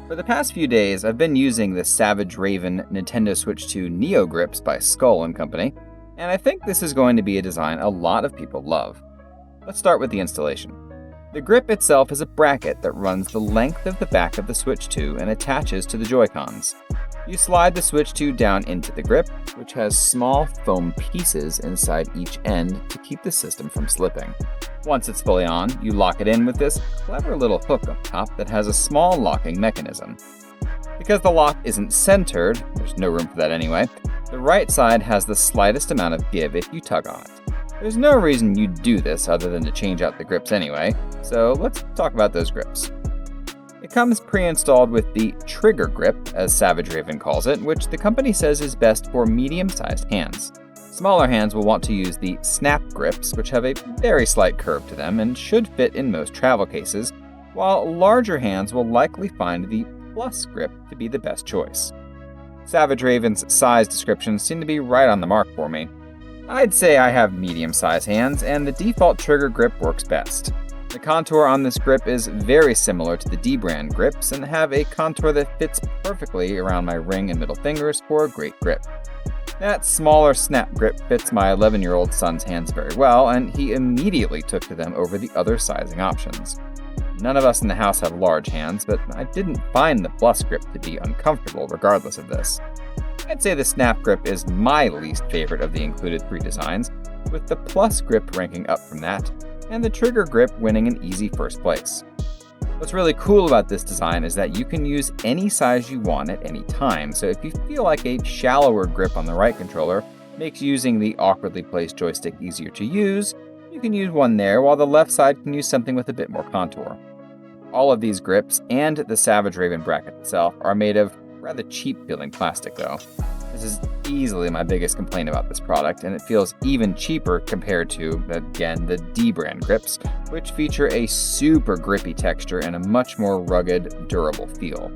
For the past few days, I've been using the Savage Raven Nintendo Switch 2 Neo grips by Skull and Company, and I think this is going to be a design a lot of people love. Let's start with the installation. The grip itself is a bracket that runs the length of the back of the Switch 2 and attaches to the Joy-Cons. You slide the Switch 2 down into the grip, which has small foam pieces inside each end to keep the system from slipping. Once it's fully on, you lock it in with this clever little hook up top that has a small locking mechanism. Because the lock isn't centered, there's no room for that anyway, the right side has the slightest amount of give if you tug on it. There's no reason you'd do this other than to change out the grips anyway, so let's talk about those grips. It comes pre-installed with the trigger grip, as Savage Raven calls it, which the company says is best for medium-sized hands. Smaller hands will want to use the snap grips, which have a very slight curve to them and should fit in most travel cases, while larger hands will likely find the plus grip to be the best choice. Savage Raven's size descriptions seem to be right on the mark for me. I'd say I have medium-sized hands, and the default trigger grip works best. The contour on this grip is very similar to the D-brand grips and have a contour that fits perfectly around my ring and middle fingers for a great grip. That smaller snap grip fits my 11-year-old son's hands very well, and he immediately took to them over the other sizing options. None of us in the house have large hands, but I didn't find the plus grip to be uncomfortable regardless of this. I'd say the snap grip is my least favorite of the included 3 designs, with the plus grip ranking up from that, and the trigger grip winning an easy first place. What's really cool about this design is that you can use any size you want at any time, so if you feel like a shallower grip on the right controller makes using the awkwardly placed joystick easier to use, you can use one there, while the left side can use something with a bit more contour. All of these grips and the Savage Raven bracket itself are made of rather cheap-feeling plastic though. This is easily my biggest complaint about this product, and it feels even cheaper compared to, again, the D-brand grips, which feature a super grippy texture and a much more rugged, durable feel.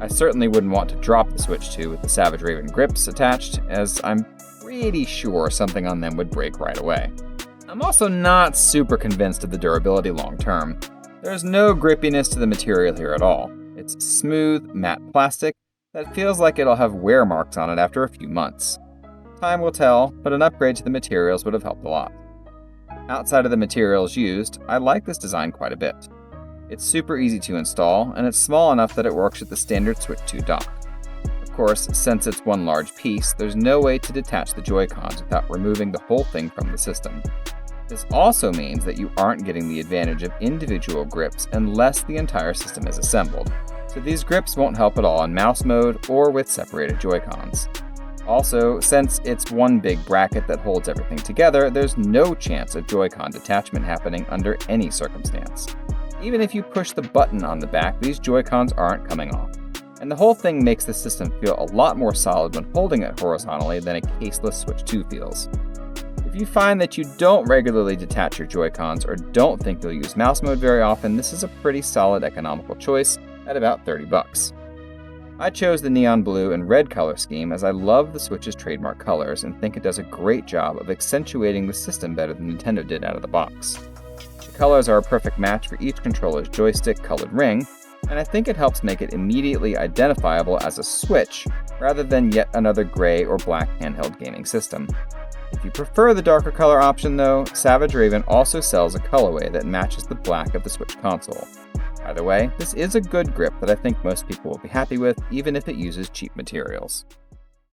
I certainly wouldn't want to drop the Switch 2 with the Savage Raven grips attached, as I'm pretty sure something on them would break right away. I'm also not super convinced of the durability long term. There's no grippiness to the material here at all. It's smooth, matte plastic that feels like it'll have wear marks on it after a few months. Time will tell, but an upgrade to the materials would have helped a lot. Outside of the materials used, I like this design quite a bit. It's super easy to install, and it's small enough that it works with the standard Switch 2 dock. Of course, since it's one large piece, there's no way to detach the Joy-Cons without removing the whole thing from the system. This also means that you aren't getting the advantage of individual grips unless the entire system is assembled, so these grips won't help at all in mouse mode or with separated Joy-Cons. Also, since it's one big bracket that holds everything together, there's no chance of Joy-Con detachment happening under any circumstance. Even if you push the button on the back, these Joy-Cons aren't coming off, and the whole thing makes the system feel a lot more solid when holding it horizontally than a caseless Switch 2 feels. If you find that you don't regularly detach your Joy-Cons or don't think you'll use mouse mode very often, this is a pretty solid economical choice at about $30. I chose the neon blue and red color scheme as I love the Switch's trademark colors and think it does a great job of accentuating the system better than Nintendo did out of the box. The colors are a perfect match for each controller's joystick colored ring, and I think it helps make it immediately identifiable as a Switch rather than yet another gray or black handheld gaming system. If you prefer the darker color option though, Savage Raven also sells a colorway that matches the black of the Switch console. Either way, this is a good grip that I think most people will be happy with, even if it uses cheap materials.